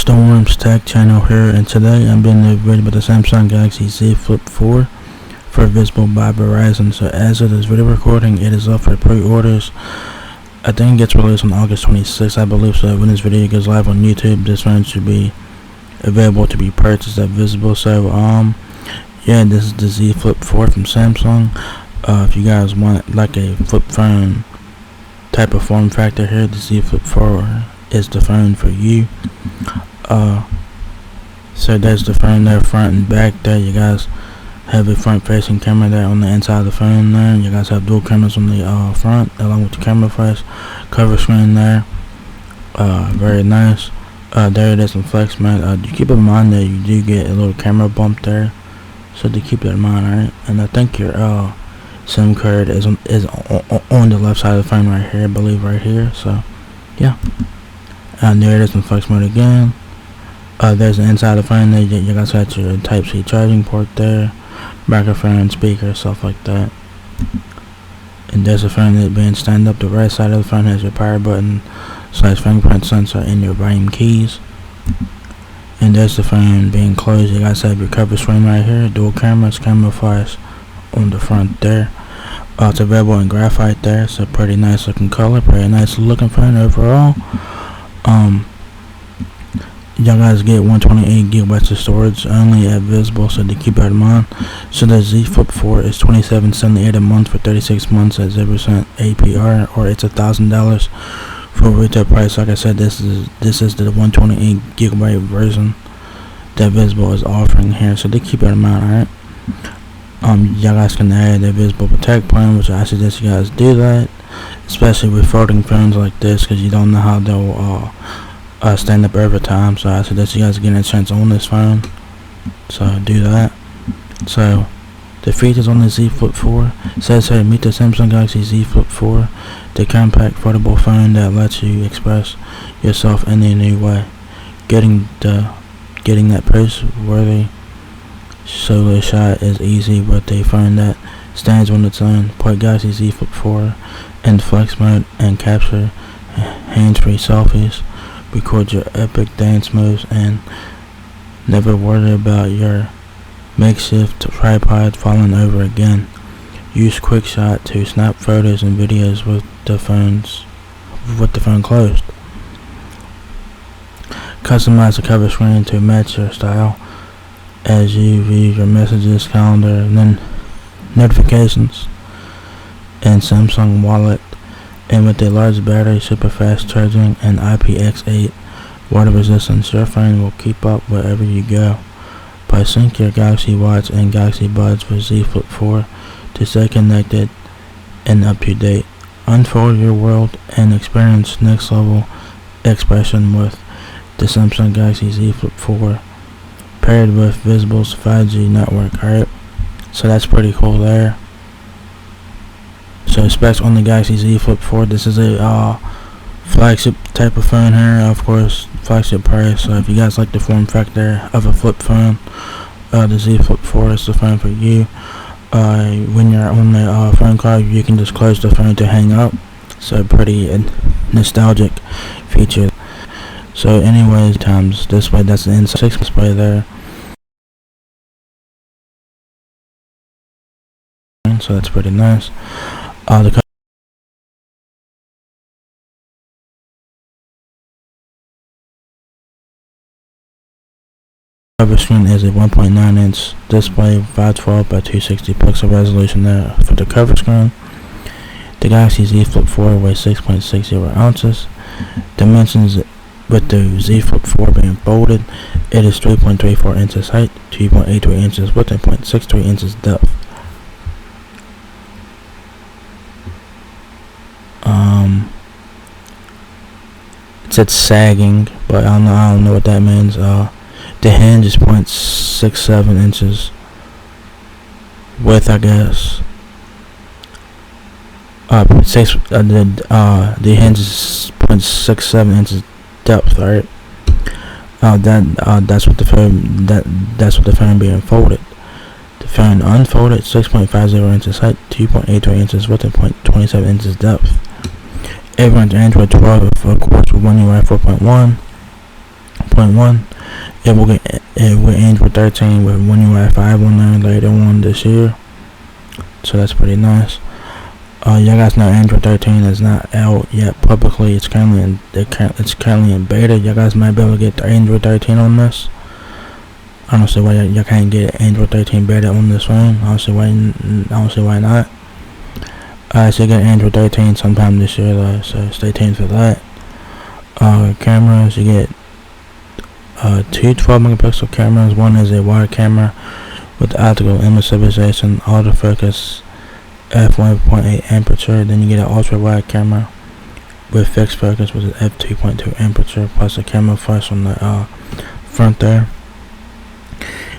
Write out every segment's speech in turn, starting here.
Storm's Tech channel here, and today I'm doing a video about the Samsung Galaxy Z Flip4 for visible by Verizon. So as of this video recording, it is up for pre-orders. I think it gets released on August 26th, I believe. So when this video goes live on YouTube, this phone should be available to be purchased at Visible. So yeah, this is the Z Flip4 from Samsung. If you guys want like a flip phone type of form factor here, the Z Flip4 is the phone for you. So there's the phone there, front and back there. You guys have a front facing camera there on the inside of the phone there. You guys have dual cameras on the front along with the camera flash, cover screen there. Very nice. There it is in flex mode. You keep in mind that you do get a little camera bump there, so to keep that in mind, alright? And I think your SIM card is on the left side of the phone right here, I believe, right here. So yeah. And there it is in flex mode again. There's the inside of the phone there. You guys got your Type-C charging port there, microphone, speaker, stuff like that. And there's the phone that being stand up. The right side of the phone has your power button / fingerprint sensor and your volume keys. And there's the phone being closed. You guys have your cover screen right here, dual cameras, camera flash on the front there. It's available in graphite there. It's a pretty nice looking color, pretty nice looking phone overall. Y'all guys get 128 gigabytes of storage only at Visible, so to keep that in mind. So the Z Flip4 is $27.78 a month for 36 months at 0% APR, or it's $1,000 for retail price. Like I said, this is the 128 gigabyte version that Visible is offering here, so to keep that in mind, alright? Y'all guys can add the Visible Protect plan, which I suggest you guys do that, especially with folding phones like this, because you don't know how they'll stand up over time. So I suggest you guys get a chance on this phone, so do that. So the features on the Z Flip4 says here: meet the Samsung Galaxy Z Flip4, the compact, foldable phone that lets you express yourself in a new way. Getting that post-worthy solo shot is easy with a phone that stands on its own. Put Galaxy Z Flip4 in flex mode and capture hands-free selfies. Record your epic dance moves and never worry about your makeshift tripod falling over again. Use QuickShot to snap photos and videos with the phone closed. Customize the cover screen to match your style as you view your messages, calendar, and then notifications and Samsung Wallet. And with a large battery, super fast charging, and IPX8 water resistance, your phone will keep up wherever you go. By sync your Galaxy Watch and Galaxy Buds with Z Flip4 to stay connected and up to date. Unfold your world and experience next level expression with the Samsung Galaxy Z Flip4 paired with Visible's 5G network. Alright, so that's pretty cool there. So specs on the Galaxy Z Flip4, this is a flagship type of phone here, of course, flagship price. So if you guys like the form factor of a flip phone, the Z Flip4 is the phone for you. When you're on the phone call, you can just close the phone to hang up. So pretty nostalgic feature. So anyways, times display, that's the inside 6 display there. So that's pretty nice. The cover screen is a 1.9 inch display, 512 by 260 pixel resolution there for the cover screen. The Galaxy Z Flip4 weighs 6.60 ounces. Dimensions with the Z Flip4 being folded, it is 3.34 inches height, 2.83 inches width, and 0.63 inches depth. It said sagging, but I don't know what that means. The hinge is 0.67 inches width, I guess. The hinge is 0.67 inches depth, right? That's what the phone being folded. The phone unfolded, 6.50 inches height, 2.83 inches width, and 0.27 inches depth. It runs Android 12, of course, with One UI 4.1, 2.1. It will Android 13 with One UI 5 on there later on this year. So that's pretty nice. Y'all guys know Android 13 is not out yet publicly. It's currently in beta. Y'all guys might be able to get the Android 13 on this. I don't see why y'all can't get Android 13 beta on this phone. I don't see why not. So you get Android 13 sometime this year though, so stay tuned for that. Cameras, you get two 12-megapixel cameras. One is a wide camera with optical image stabilization, autofocus, f1.8 aperture. Then you get an ultra wide camera with fixed focus with an f2.2 aperture, plus a camera flash on the front there.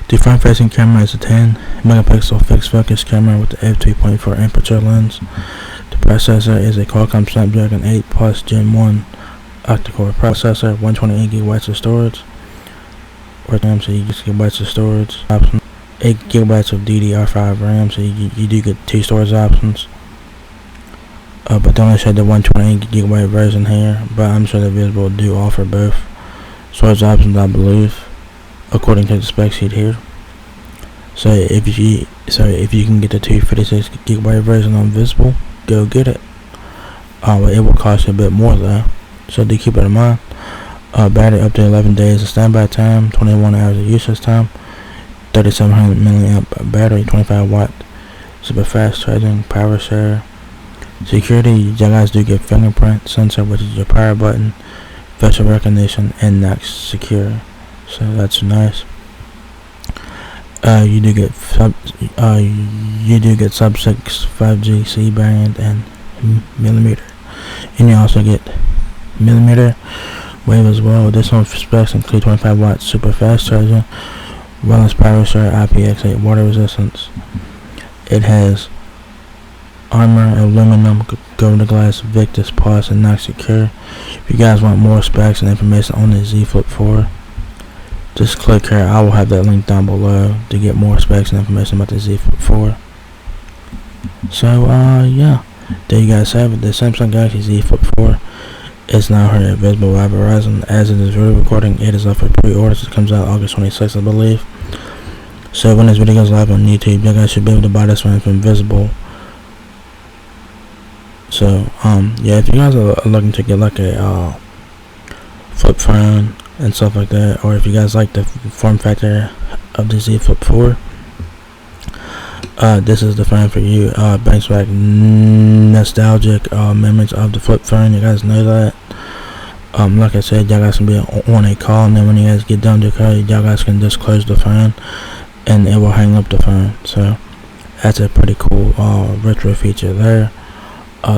The front facing camera is a 10 megapixel fixed focus camera with the f2.4 aperture lens. The processor is a Qualcomm Snapdragon 8 Plus Gen 1 octa-core processor, 128 gigabytes of storage, or RAM, so you get gigabytes of storage option, 8 gigabytes of DDR5 RAM, so you do get 2 storage options. But they only show the 128 gigabyte version here, but I'm sure that Visible do offer both storage options, I believe, according to the spec sheet here. So if you can get the 256 gigabyte version on Visible, go get it. It will cost you a bit more though, so do keep it in mind. Battery up to 11 days of standby time, 21 hours of usage time, 3700 milliamp battery, 25 watt super fast charging, power share. Security, you guys do get fingerprint sensor, which is your power button, facial recognition, and Knox secure. So that's nice. You do get sub 6 5G C band and millimeter, and you also get millimeter wave as well. Additional specs include 25 watt super fast charging, wireless power share, IPX8 water resistance. It has armor, aluminum, golden glass, Victus Plus, and Knox secure. If you guys want more specs and information on the Z Flip4, just click here. I will have that link down below to get more specs and information about the Z Flip4. So yeah, there you guys have it. The Samsung Galaxy Z Flip4 is now here at Visible by Verizon. As it is video recording, it is up for pre-orders. It comes out August 26th, I believe. So when this video goes live on YouTube, you guys should be able to buy this one from Visible. So yeah, if you guys are looking to get like a flip phone and stuff like that, or if you guys like the form factor of the Z Flip4, this is the phone for you. Brings back nostalgic memories of the flip phone. You guys know that. Like I said, y'all guys can be on a call, and then when you guys get done with the call, y'all guys can just close the phone and it will hang up the phone. So that's a pretty cool retro feature there.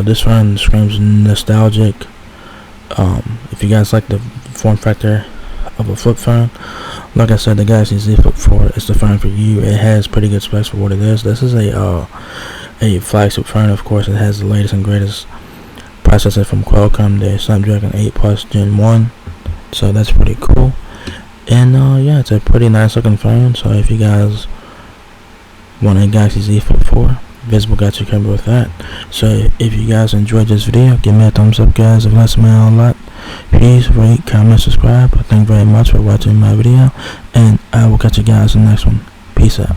This phone screams nostalgic. If you guys like the form factor of a flip phone, like I said, the Galaxy Z Flip4 is the phone for you. It has pretty good specs for what it is. This is a flagship phone. Of course, it has the latest and greatest processor from Qualcomm, the Snapdragon 8 Plus Gen 1. So that's pretty cool. And yeah, it's a pretty nice looking phone. So if you guys want a Galaxy Z Flip4, Visible got you covered with that. So if you guys enjoyed this video, give me a thumbs up, guys. It helps me out a lot. Please rate, comment, subscribe. Thank you very much for watching my video, and I will catch you guys in the next one. Peace out.